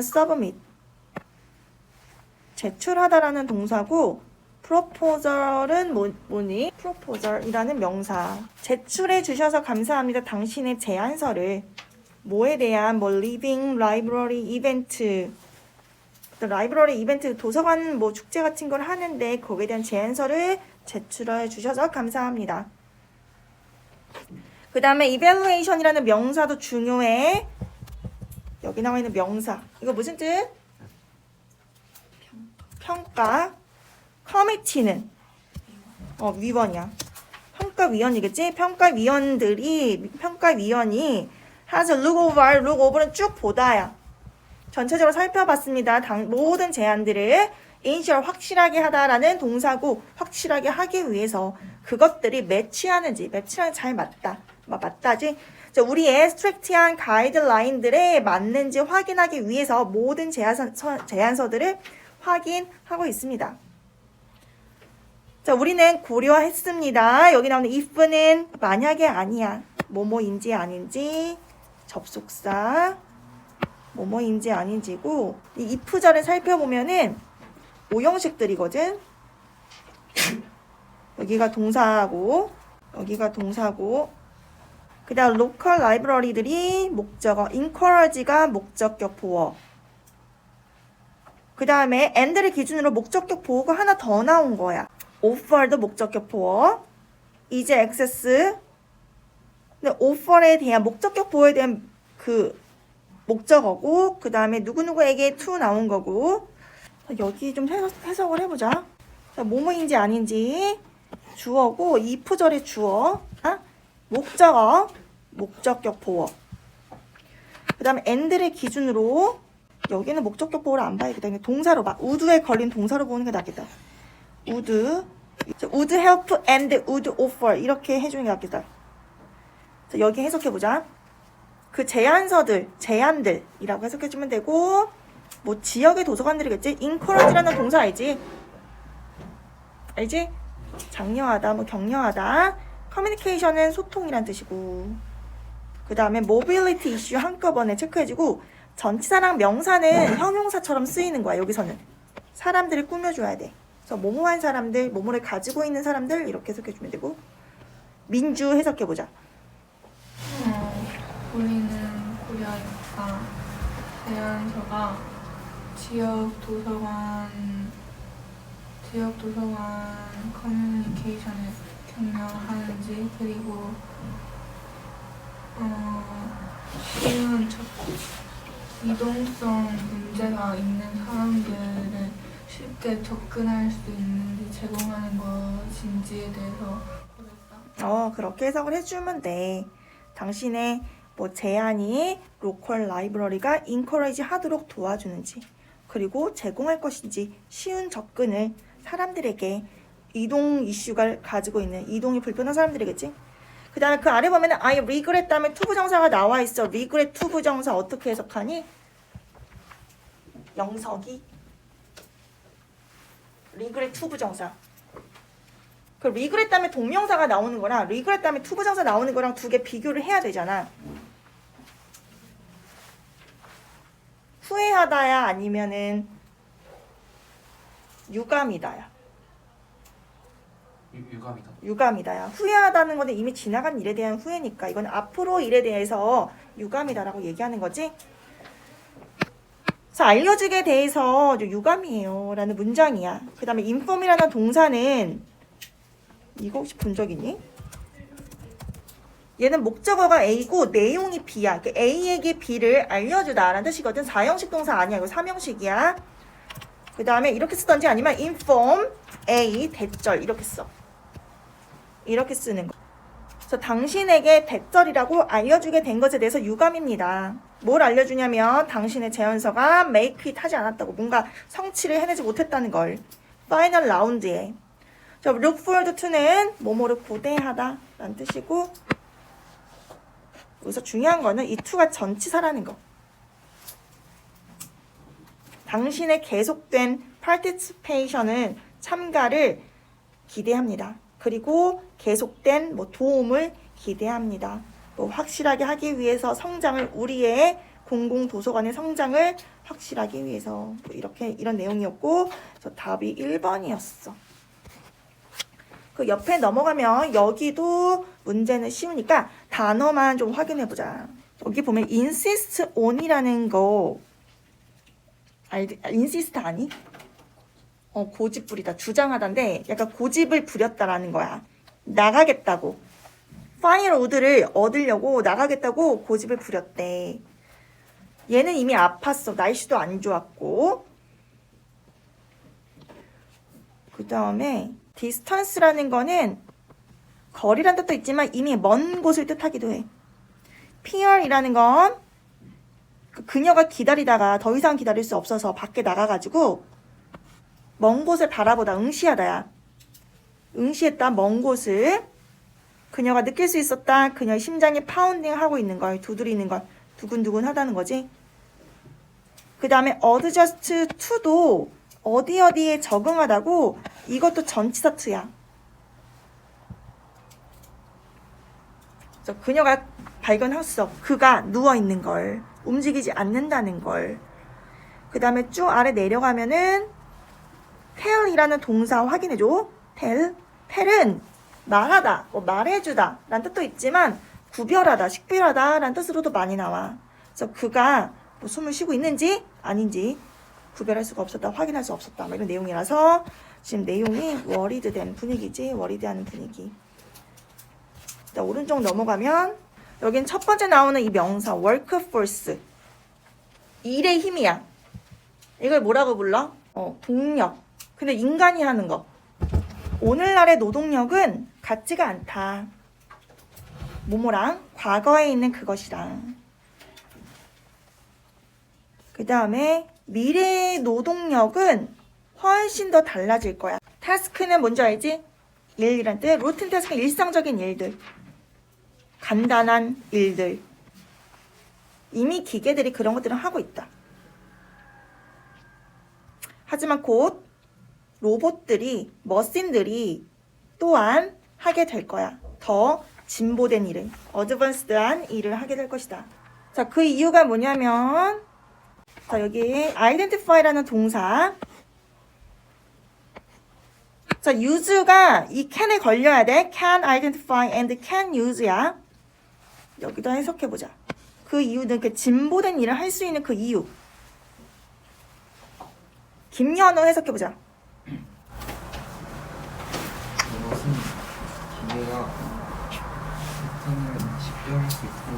submit 제출하다라는 동사고 proposal은 뭐니? proposal이라는 명사. 제출해 주셔서 감사합니다. 당신의 제안서를 뭐에 대한 reading library 이벤트 라이브러리 이벤트 도서관 축제 같은 걸 하는데 거기에 대한 제안서를 제출해 주셔서 감사합니다. 그 다음에 evaluation이라는 명사도 중요해. 여기 나와 있는 명사. 이거 무슨 뜻? 평가. committee는 위원이야. 평가위원이겠지? 평가위원이 has a look over는 쭉 보다야. 전체적으로 살펴봤습니다. 모든 제안들을 ensure 확실하게 하다라는 동사고 확실하게 하기 위해서 그것들이 매치랑 잘 맞다지. 우리의 스트릭트한 가이드라인들에 맞는지 확인하기 위해서 모든 제안서들을 확인하고 있습니다. 자, 우리는 고려했습니다. 여기 나오는 if는 만약에 아니야. 뭐뭐인지 아닌지 접속사 뭐뭐인지 아닌지고 이 if절을 살펴보면은 5형식들이거든. 여기가 동사고 그 다음 local library들이 목적어 encourage가 목적격 보어 그 다음에 and를 기준으로 목적격 보어가 하나 더 나온 거야. offer도 목적격 보어 이제 access 근데 offer에 대한 목적격 보어에 대한 그 목적어고 그 다음에 누구누구에게 to 나온 거고 여기 좀 해석을 해보자. 자, 뭐뭐인지 아닌지 주어고 if절의 주어 목적어 목적격 보어 그 다음에 and를 기준으로 여기는 목적격 보어를 안 봐야겠다. 그냥 동사로 봐. would에 걸린 동사로 보는 게 낫겠다. would help and would offer 이렇게 해주는 게 낫겠다. 자, 여기 해석해보자. 그 제안들이라고 해석해주면 되고 지역의 도서관들이겠지? encourage라는 동사 알지? 장려하다, 격려하다. communication은 소통이란 뜻이고 그 다음에 mobility issue 한꺼번에 체크해주고 전치사랑 명사는 형용사처럼 쓰이는 거야. 여기서는 사람들을 꾸며줘야 돼. 그래서 뭐뭐한 사람들, 뭐뭐를 가지고 있는 사람들 이렇게 해석해주면 되고 민주 해석해보자. 우리는 고려하니까 제안서가 지역 도서관 커뮤니케이션을 격려하는지 그리고 쉬운 이동성 문제가 있는 사람들을 쉽게 접근할 수 있는지 제공하는 것인지에 대해서 고렸다. 그렇게 해석을 해주면 돼. 당신의 제안이 로컬 라이브러리가 인커레이지 하도록 도와주는지 그리고 제공할 것인지 쉬운 접근을 사람들에게 이동 이슈가 가지고 있는 이동이 불편한 사람들이겠지. 그 다음에 그 아래 보면 I regret 다음에 투부정사가 나와 있어. regret 투부정사 어떻게 해석하니? 영석이 regret 투부정사 그 regret 다음에 동명사가 나오는 거랑 regret 다음에 투부정사 나오는 거랑 두 개 비교를 해야 되잖아. 후회하다야 아니면은 유감이다야. 유감이다야. 후회하다는 거는 이미 지나간 일에 대한 후회니까 이건 앞으로 일에 대해서 유감이다라고 얘기하는 거지. 그래서 알려주게 대해서 유감이에요 라는 문장이야. 그 다음에 inform이라는 동사는 이거 혹시 본 적 있니? 얘는 목적어가 A고 내용이 B야. 그러니까 A에게 B를 알려주다 라는 뜻이거든. 4형식 동사 아니야. 이거 3형식이야. 그 다음에 이렇게 쓰던지 아니면 inform A 대절 이렇게 써. 이렇게 쓰는 거. 그래서 당신에게 대절이라고 알려주게 된 것에 대해서 유감입니다. 뭘 알려주냐면 당신의 제안서가 make it 하지 않았다고 뭔가 성취를 해내지 못했다는 걸. 파이널 라운드에. look forward to는 뭐뭐를 고대하다 라는 뜻이고 여기서 중요한 거는 이 to가 전치사라는 거. 당신의 계속된 participation은 참가를 기대합니다. 그리고 계속된 도움을 기대합니다. 확실하게 하기 위해서 성장을 우리의 공공도서관의 성장을 확실하기 위해서 뭐 이렇게 이런 내용이었고 저 답이 1번이었어. 그 옆에 넘어가면 여기도 문제는 쉬우니까 단어만 좀 확인해보자. 여기 보면 insist on이라는 거 insist 아니? 고집 부리다, 주장하다인데 약간 고집을 부렸다라는 거야. 나가겠다고. 파이널 우드를 얻으려고 나가겠다고 고집을 부렸대. 얘는 이미 아팠어. 날씨도 안 좋았고. 그 다음에 distance라는 거는 거리란 뜻도 있지만 이미 먼 곳을 뜻하기도 해. peer이라는 건 그녀가 기다리다가 더 이상 기다릴 수 없어서 밖에 나가가지고 먼 곳을 바라보다 응시하다야. 응시했다, 먼 곳을. 그녀가 느낄 수 있었다. 그녀의 심장이 파운딩 하고 있는 걸, 두드리는 걸, 두근두근 하다는 거지. 그 다음에 adjust to도 어디에 적응하다고, 이것도 전치사 to야. 그래서 그녀가 발견했어. 그가 누워있는 걸, 움직이지 않는다는 걸. 그 다음에 쭉 아래 내려가면은 tell이라는 동사 확인해줘. tell은 말하다, 말해주다 라는 뜻도 있지만 구별하다, 식별하다 라는 뜻으로도 많이 나와. 그래서 그가 숨을 쉬고 있는지 아닌지 구별할 수가 없었다, 확인할 수 없었다 이런 내용이라서 지금 내용이 worried 된 분위기지. worried 하는 분위기. 자, 오른쪽 넘어가면 여긴 첫 번째 나오는 이 명사 workforce, 일의 힘이야. 이걸 뭐라고 불러? 동력. 근데 인간이 하는 거. 오늘날의 노동력은 같지가 않다. 뭐뭐랑 과거에 있는 그것이랑. 그 다음에 미래의 노동력은 훨씬 더 달라질 거야. 타스크는 뭔지 알지? 일이란 뜻. 루틴 타스크는 일상적인 일들. 간단한 일들. 이미 기계들이 그런 것들을 하고 있다. 하지만 곧 로봇들이, 머신들이 또한 하게 될 거야. 더 진보된 일을, 어드밴스드한 일을 하게 될 것이다. 자, 그 이유가 뭐냐면, 자, 여기 identify라는 동사. 자, use가 이 can에 걸려야 돼. can identify and can use야. 여기도 해석해보자. 그 이유는 그 진보된 일을 할 수 있는 그 이유. 김연호 해석해보자. 이것은 기계가 패턴을 식별할 수 있고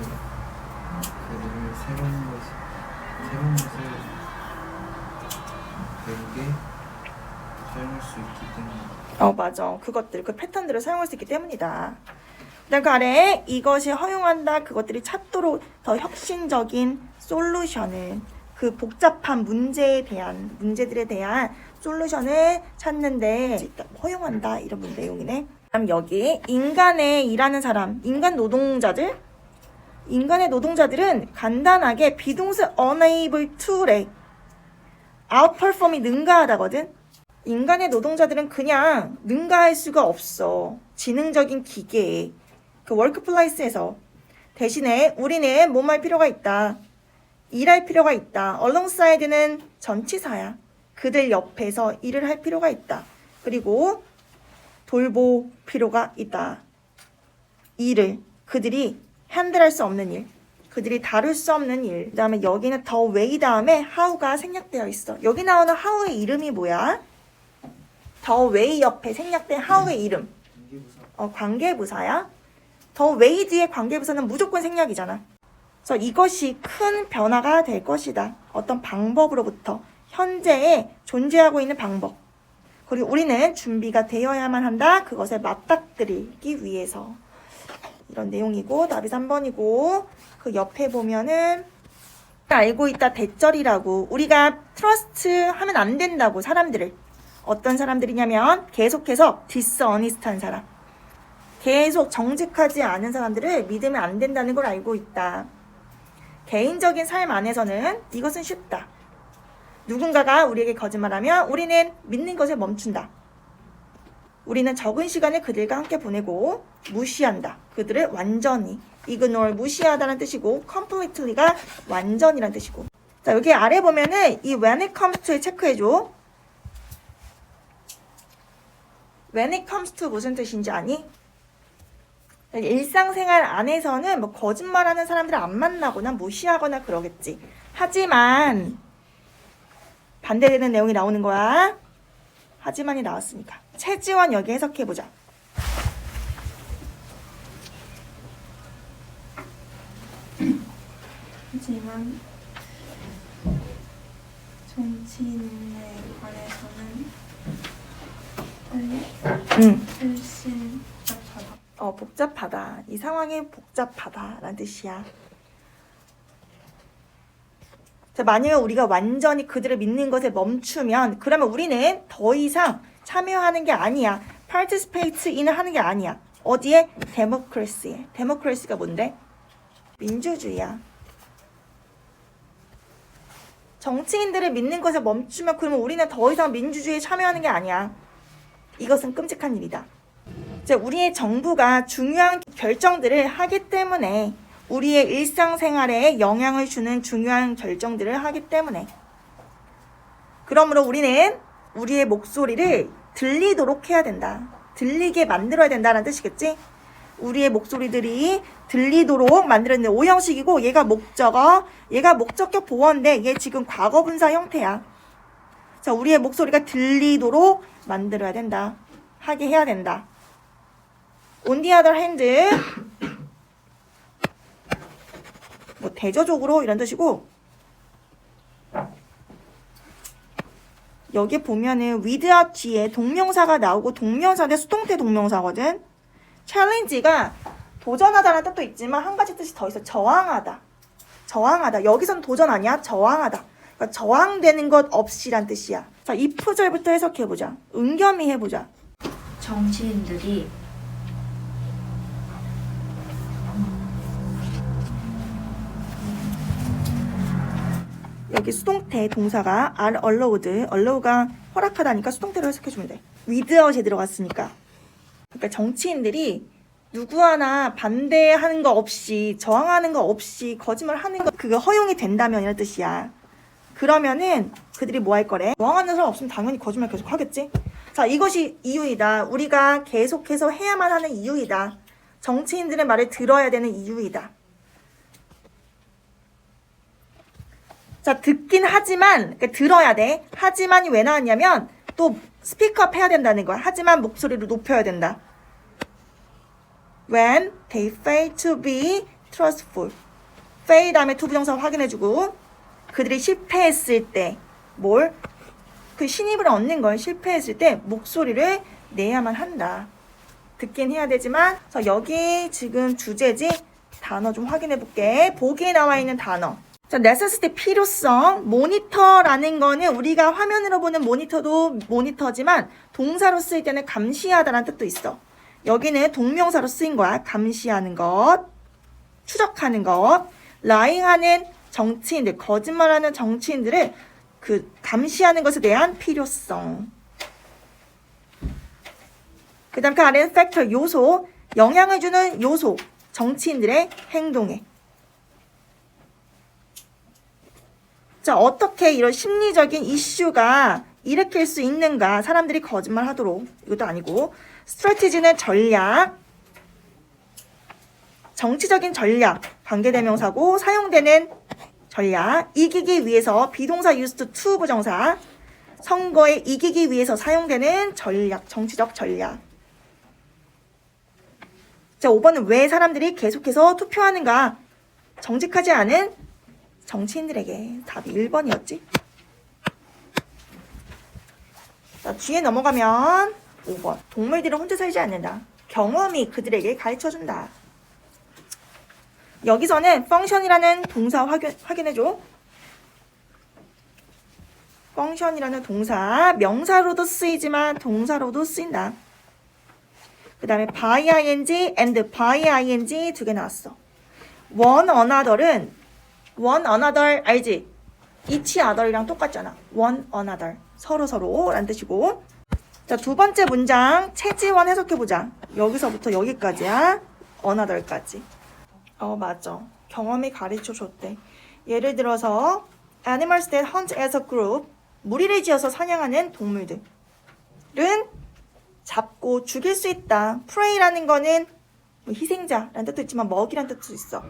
그를 새로운 것을 배우게 사용할 수 있기 때문이다. 맞아. 그것들, 그 패턴들을 사용할 수 있기 때문이다. 그다음 그 아래 이것이 허용한다. 그것들이 찾도록 더 혁신적인 솔루션을, 그 복잡한 문제들에 대한 솔루션을 찾는데 허용한다. 이런 내용이네. 그다음 여기 인간의 일하는 사람, 인간의 노동자들은 간단하게 비동사 unable to래. outperform이 능가하다거든. 인간의 노동자들은 그냥 능가할 수가 없어. 지능적인 기계에. 그 워크플레이스에서. 대신에 우리는 몸 할 필요가 있다. 일할 필요가 있다. alongside는 전치사야. 그들 옆에서 일을 할 필요가 있다. 그리고 돌볼 필요가 있다. 일을 그들이 핸들할 수 없는 일, 그들이 다룰 수 없는 일. 그 다음에 여기는 the way 다음에 how가 생략되어 있어. 여기 나오는 how의 이름이 뭐야? the way 옆에 생략된 how의 이름. 관계부사야. the way 뒤에 관계부사는 무조건 생략이잖아. 그래서 이것이 큰 변화가 될 것이다. 어떤 방법으로부터 현재에 존재하고 있는 방법. 그리고 우리는 준비가 되어야만 한다. 그것에 맞닥뜨리기 위해서. 이런 내용이고 답이 3번이고 그 옆에 보면은 알고 있다 대절이라고. 우리가 트러스트 하면 안 된다고. 사람들을. 어떤 사람들이냐면 계속해서 디스어니스트한 사람. 계속 정직하지 않은 사람들을 믿으면 안 된다는 걸 알고 있다. 개인적인 삶 안에서는 이것은 쉽다. 누군가가 우리에게 거짓말하면 우리는 믿는 것을 멈춘다. 우리는 적은 시간을 그들과 함께 보내고 무시한다. 그들을 완전히 ignore 무시하다는 뜻이고 completely가 완전이란 뜻이고. 자, 여기 아래 보면은 이 when it comes to에 체크해줘. when it comes to 무슨 뜻인지 아니? 일상생활 안에서는 뭐 거짓말하는 사람들을 안 만나거나 무시하거나 그러겠지. 하지만 반대되는 내용이 나오는 거야. 하지만이 나왔으니까. 최지원 여기 해석해보자. 하지만 정치인에 관해서는 훨씬 복잡하다. 복잡하다. 이 상황이 복잡하다라는 뜻이야. 자, 만약에 우리가 완전히 그들을 믿는 것에 멈추면 그러면 우리는 더 이상 참여하는 게 아니야. participate in을 하는 게 아니야. 어디에? democracy에. democracy가 뭔데? 민주주의야. 정치인들을 믿는 것에 멈추면 그러면 우리는 더 이상 민주주의에 참여하는 게 아니야. 이것은 끔찍한 일이다. 이제 우리의 정부가 중요한 결정들을 하기 때문에 우리의 일상생활에 영향을 주는 중요한 결정들을 하기 때문에 그러므로 우리는 우리의 목소리를 들리도록 해야 된다. 들리게 만들어야 된다는 뜻이겠지? 우리의 목소리들이 들리도록 만들어야 된다. 오형식이고 얘가 목적격 보어인데 얘 지금 과거분사 형태야. 자, 우리의 목소리가 들리도록 만들어야 된다. 하게 해야 된다. On the other hand 뭐 대조적으로 이런 뜻이고 여기 보면은 without 뒤에 동명사가 나오고 동명사인데 수동태 동명사거든. challenge가 도전하다라는 뜻도 있지만 한 가지 뜻이 더 있어. 저항하다. 저항하다. 여기선 도전 아니야. 저항하다. 그러니까 저항되는 것 없이란 뜻이야. 자, if절부터 해석해보자. 은겸이 해보자. 정치인들이 여기 수동태 동사가 are allow가 허락하다니까 수동태로 해석해주면 돼. without에 들어갔으니까. 그러니까 정치인들이 누구 하나 반대하는 거 없이 저항하는 거 없이 거짓말하는 거 그거 허용이 된다면 이런 뜻이야. 그러면은 그들이 뭐 할 거래? 저항하는 사람 없으면 당연히 거짓말 계속 하겠지? 자, 이것이 이유이다. 우리가 계속해서 해야만 하는 이유이다. 정치인들의 말을 들어야 되는 이유이다. 자, 듣긴 하지만, 그러니까 들어야 돼. 하지만이 왜 나왔냐면, 또 스피크업 해야 된다는 거야. 하지만 목소리를 높여야 된다. When they fail to be trustful. fail 다음에 to 부정사 확인해주고, 그들이 실패했을 때, 뭘? 그 신입을 얻는 걸 실패했을 때, 목소리를 내야만 한다. 듣긴 해야 되지만, 자, 여기 지금 주제지? 단어 좀 확인해볼게. 보기에 나와 있는 단어. 자, necessity 필요성, 모니터라는 거는 우리가 화면으로 보는 모니터도 모니터지만 동사로 쓰일 때는 감시하다라는 뜻도 있어. 여기는 동명사로 쓰인 거야. 감시하는 것, 추적하는 것, lying하는 정치인들, 거짓말하는 정치인들을 그 감시하는 것에 대한 필요성. 그 다음 그 아래는 factor, 요소, 영향을 주는 요소, 정치인들의 행동에. 자, 어떻게 이런 심리적인 이슈가 일으킬 수 있는가? 사람들이 거짓말 하도록. 이것도 아니고. 스트래티지는 전략. 정치적인 전략. 관계대명사고 사용되는 전략. 이기기 위해서 비동사 used to 부정사. 선거에 이기기 위해서 사용되는 전략. 정치적 전략. 자, 5번은 왜 사람들이 계속해서 투표하는가? 정직하지 않은 정치인들에게. 답이 1번이었지. 자, 뒤에 넘어가면 5번. 동물들은 혼자 살지 않는다. 경험이 그들에게 가르쳐준다. 여기서는 function이라는 동사 확인해줘. function이라는 동사 명사로도 쓰이지만 동사로도 쓰인다. 그 다음에 by ing and by ing 두 개 나왔어. one another 알지? each other이랑 똑같잖아. one another 서로라는 뜻이고. 자, 두 번째 문장 최지원 해석해보자. 여기서부터 여기까지야. another까지. 맞아. 경험이 가르쳐 줬대. 예를 들어서 animals that hunt as a group, 무리를 지어서 사냥하는 동물들은 잡고 죽일 수 있다. prey라는 거는 뭐 희생자라는 뜻도 있지만 먹이라는 뜻도 있어.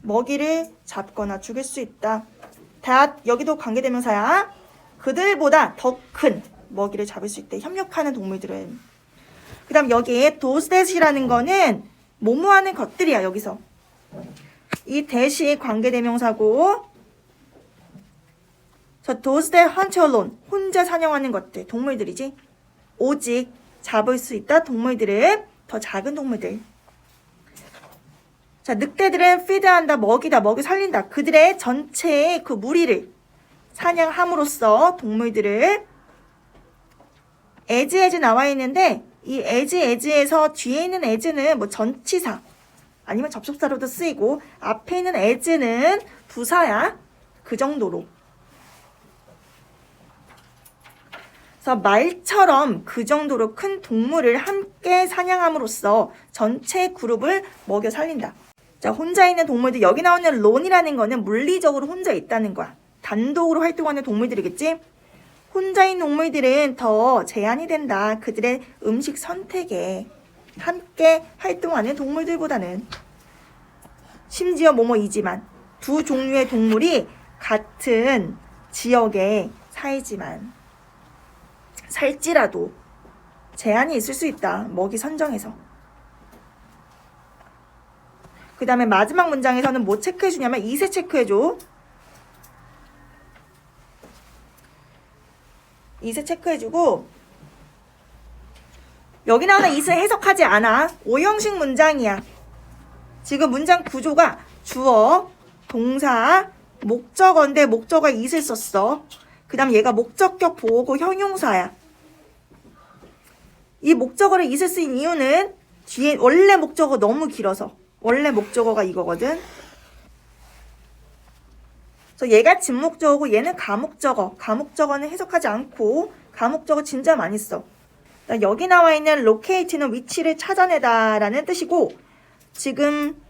먹이를 잡거나 죽일 수 있다. that 여기도 관계대명사야. 그들보다 더 큰 먹이를 잡을 수 있대. 협력하는 동물들은. 그 다음 여기에 those that이라는 거는 뭐뭐 하는 것들이야. 여기서 이 that이 관계대명사고, 저 those that hunt alone, 혼자 사냥하는 것들, 동물들이지. 오직 잡을 수 있다. 동물들은 더 작은 동물들. 자, 늑대들은 feed한다, 먹이다, 먹이 살린다. 그들의 전체의 그 무리를 사냥함으로써 동물들을 as 나와 있는데, 이 as에서 뒤에 있는 as는 뭐 전치사 아니면 접속사로도 쓰이고, 앞에 있는 as는 부사야. 그 정도로. 그래서 말처럼 그 정도로 큰 동물을 함께 사냥함으로써 전체 그룹을 먹여 살린다. 자, 혼자 있는 동물들, 여기 나오는 lone이라는 거는 물리적으로 혼자 있다는 거야. 단독으로 활동하는 동물들이겠지? 혼자 있는 동물들은 더 제한이 된다. 그들의 음식 선택에 함께 활동하는 동물들보다는. 심지어 뭐뭐이지만, 두 종류의 동물이 같은 지역에 살지라도 제한이 있을 수 있다. 먹이 선정에서. 그 다음에 마지막 문장에서는 뭐 체크해주냐면 이세 체크해줘. 이세 체크해주고, 여기 나오는 이세 해석하지 않아. 오형식 문장이야. 지금 문장 구조가 주어, 동사, 목적어인데 목적어에 이세 썼어. 그 다음 얘가 목적격 보고 형용사야. 이 목적어를 이세 쓰인 이유는 뒤에 원래 목적어 너무 길어서. 원래 목적어가 이거거든. 그래서 얘가 진목적어고 얘는 가목적어. 가목적어는 해석하지 않고 가목적어 진짜 많이 써. 여기 나와 있는 locate는 위치를 찾아내다 라는 뜻이고, 지금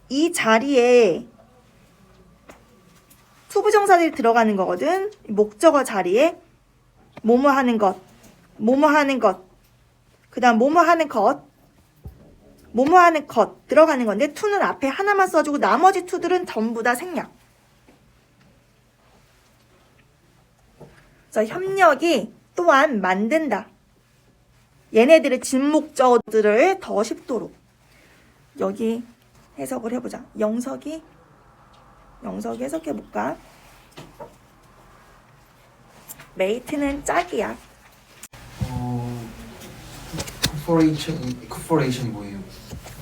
이 자리에 투부정사들이 들어가는 거거든. 목적어 자리에 뭐뭐 하는 것, 뭐뭐 하는 것, 그 다음 뭐뭐 하는 것, 뭐뭐 하는 것 들어가는 건데, to는 앞에 하나만 써주고 나머지 to들은 전부 다 생략. 그래서 협력이 또한 만든다. 얘네들의 진목적어들을 더 쉽도록. 여기 해석을 해보자. 영석이 해석해볼까? 메이트는 짝이야. cooperation이 뭐예요?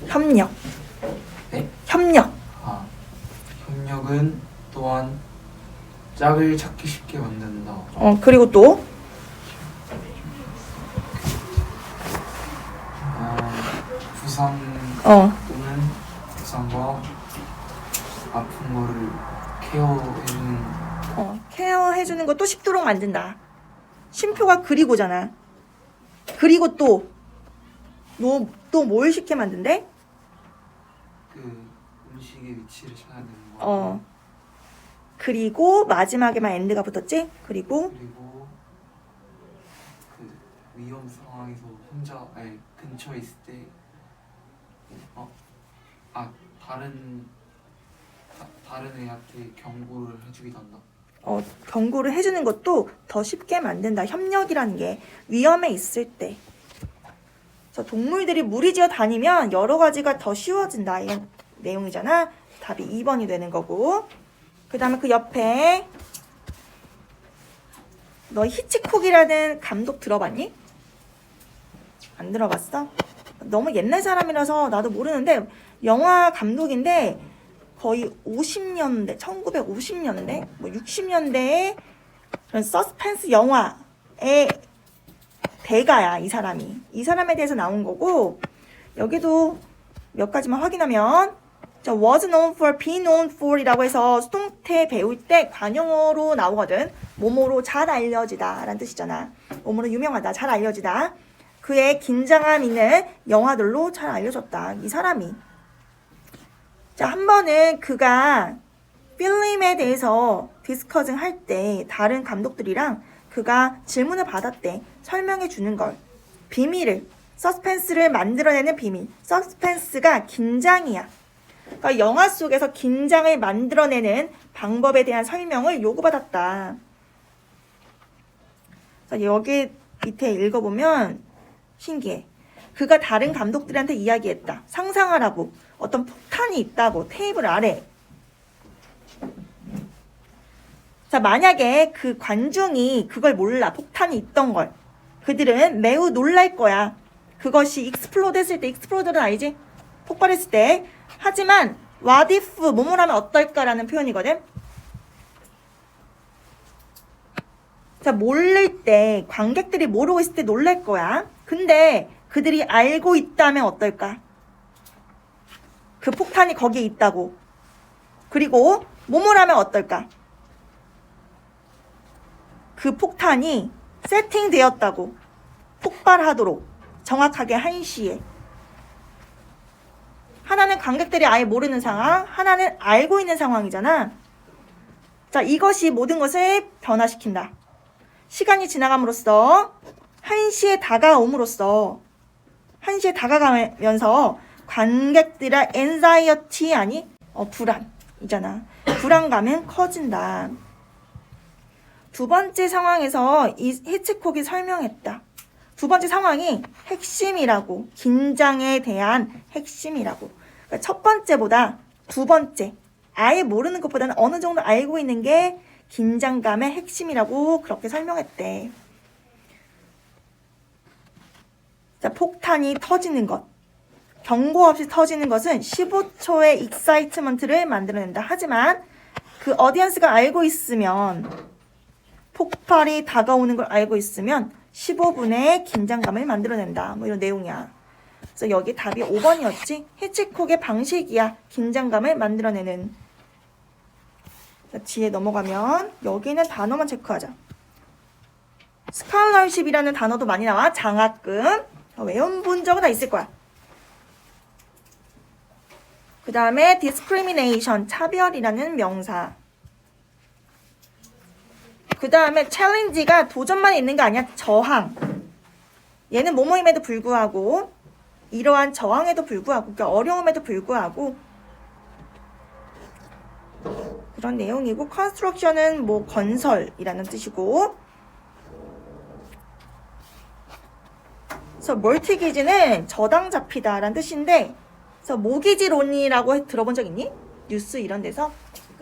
협력. 네? 협력. 협력은 또한 짝을 찾기 쉽게 만든다. 그리고 또 부상 또는 부상과 아픈 거를 케어해주는 것도 쉽도록 만든다. 쉼표가 그리고잖아. 그리고 또 뭘 쉽게 만든대? 그 음식의 위치를 찾아내는 거. 그리고 마지막에만 엔드가 붙었지? 그리고 그 위험 상황에서 혼자 근처에 있을 때 다른 애한테 경고를 해주기도 한다. 경고를 해주는 것도 더 쉽게 만든다. 협력이라는 게 위험에 있을 때. 그래서 동물들이 무리지어 다니면 여러 가지가 더 쉬워진다. 이런 내용이잖아. 답이 2번이 되는 거고. 그 다음에 그 옆에 너 히치콕이라는 감독 들어봤니? 안 들어봤어? 너무 옛날 사람이라서 나도 모르는데, 영화 감독인데 거의 50년대, 1950년대, 뭐 60년대에 그런 서스펜스 영화의 대가야, 이 사람이. 이 사람에 대해서 나온 거고, 여기도 몇 가지만 확인하면, was known for, be known for 이라고 해서 수동태 배울 때 관용어로 나오거든. 뭐뭐로 잘 알려지다 라는 뜻이잖아. 뭐뭐로 유명하다, 잘 알려지다. 그의 긴장감 있는 영화들로 잘 알려졌다. 이 사람이 자, 한 번은 그가 필름에 대해서 디스커싱 할 때 다른 감독들이랑 그가 질문을 받았대. 설명해 주는 걸. 비밀을, 서스펜스를 만들어내는 비밀. 서스펜스가 긴장이야. 그러니까 영화 속에서 긴장을 만들어내는 방법에 대한 설명을 요구받았다. 자, 여기 밑에 읽어보면 신기해. 그가 다른 감독들한테 이야기했다. 상상하라고. 어떤 폭탄이 있다고. 테이블 아래. 자, 만약에 그 관중이 그걸 몰라. 폭탄이 있던 걸. 그들은 매우 놀랄 거야. 그것이 익스플로드 했을 때, 익스플로드는 알지? 폭발했을 때. 하지만 what if 뭐뭐 하면 어떨까라는 표현이거든. 자, 모를 때, 관객들이 모르고 있을 때 놀랄 거야. 근데 그들이 알고 있다면 어떨까? 그 폭탄이 거기에 있다고. 그리고 뭐뭐 하면 어떨까? 그 폭탄이 세팅되었다고. 폭발하도록. 정확하게 1시에. 하나는 관객들이 아예 모르는 상황, 하나는 알고 있는 상황이잖아. 자, 이것이 모든 것을 변화시킨다. 시간이 지나감으로써 1시에 다가옴으로써 1시에 다가가면서 관객들의 anxiety 아니? 불안이잖아. 불안감은 커진다. 두 번째 상황에서 이 히치콕이 설명했다. 두 번째 상황이 핵심이라고. 긴장에 대한 핵심이라고. 그러니까 첫 번째보다 두 번째. 아예 모르는 것보다는 어느 정도 알고 있는 게 긴장감의 핵심이라고 그렇게 설명했대. 자, 폭탄이 터지는 것. 경고 없이 터지는 것은 15초의 익사이트먼트를 만들어낸다. 하지만 그 어디언스가 알고 있으면 폭발이 다가오는 걸 알고 있으면 15분의 긴장감을 만들어낸다. 뭐 이런 내용이야. 그래서 여기 답이 5번이었지. 히치콕의 방식이야. 긴장감을 만들어내는. 자, 뒤에 넘어가면 여기는 단어만 체크하자. 스칼러십이라는 단어도 많이 나와. 장학금. 외워본 적은 다 있을 거야. 그 다음에 discrimination, 차별이라는 명사. 그 다음에 challenge가 도전만 있는 게 아니야. 저항. 얘는 뭐뭐임에도 불구하고 이러한 저항에도 불구하고 그러니까 어려움에도 불구하고 그런 내용이고 construction은 뭐 건설이라는 뜻이고 그래서 mortgage는 저당 잡히다라는 뜻인데 그래서 모기지론이라고 들어본 적 있니? 뉴스 이런 데서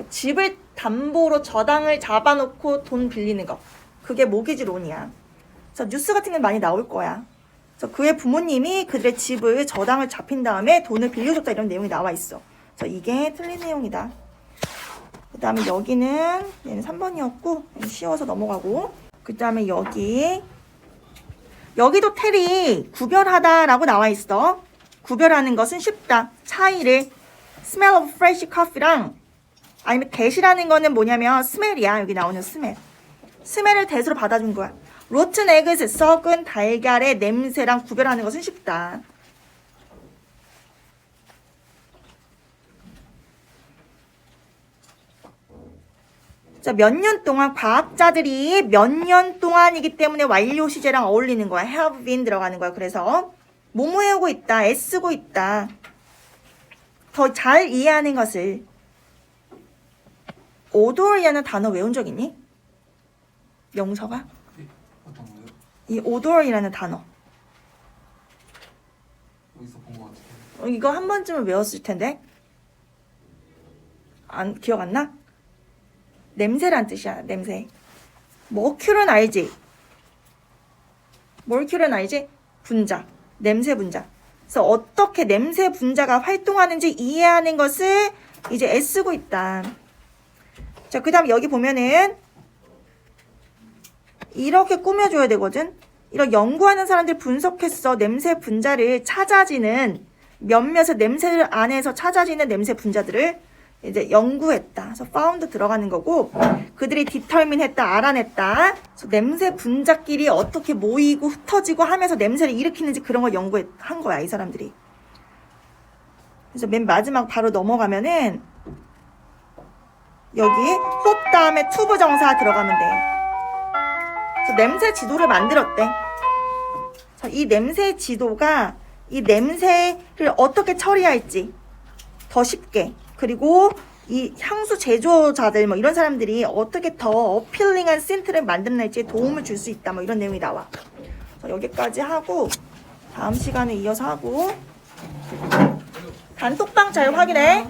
집을 담보로 저당을 잡아놓고 돈 빌리는 거. 그게 모기지론이야. 그래서 뉴스 같은 게 많이 나올 거야. 그래서 그의 부모님이 그들의 집을 저당을 잡힌 다음에 돈을 빌려줬다 이런 내용이 나와 있어. 그래서 이게 틀린 내용이다. 그 다음에 여기는 얘는 3번이었고 쉬워서 넘어가고 그 다음에 여기도 텔이 구별하다라고 나와 있어. 구별하는 것은 쉽다. 차이를 smell of fresh coffee랑 아니면 대시라는 거는 뭐냐면 스멜이야. 여기 나오는 스멜. 스멜을 대수로 받아준 거야. rotten eggs, 썩은 달걀의 냄새랑 구별하는 것은 쉽다. 자, 몇 년 동안 과학자들이 몇 년 동안이기 때문에 완료 시제랑 어울리는 거야. have been 들어가는 거야. 그래서 뭐뭐 해오고 있다. 애쓰고 있다. 더 잘 이해하는 것을 odor이라는 단어 외운 적 있니? 명서가? 네, 어떤 거요? 이 odor이라는 단어. 여기서 본 것 같아요. 이거 한 번쯤은 외웠을 텐데. 기억 안 나? 냄새란 뜻이야. 냄새. 머큐리는 알지? 머큐리는 알지? 분자. 냄새 분자. 그래서 어떻게 냄새 분자가 활동하는지 이해하는 것을 이제 애쓰고 있다. 자, 그 다음 여기 보면은 이렇게 꾸며줘야 되거든. 이런 연구하는 사람들 분석했어. 냄새 분자를 찾아지는 몇몇의 냄새 안에서 찾아지는 냄새 분자들을 이제 연구했다. 그래서 found 들어가는 거고 그들이 determine 했다. 알아냈다. 그래서 냄새 분자끼리 어떻게 모이고 흩어지고 하면서 냄새를 일으키는지 그런 걸 연구한 거야. 이 사람들이. 그래서 맨 마지막 바로 넘어가면은 여기 홉 다음에 투부 정사 들어가면 돼. 그래서 냄새 지도를 만들었대. 자, 이 냄새 지도가 이 냄새를 어떻게 처리할지 더 쉽게, 그리고 이 향수 제조자들 뭐 이런 사람들이 어떻게 더 어필링한 센트를 만들어낼지에 도움을 줄 수 있다, 뭐 이런 내용이 나와. 그래서 여기까지 하고 다음 시간에 이어서 하고 단톡방 잘 확인해.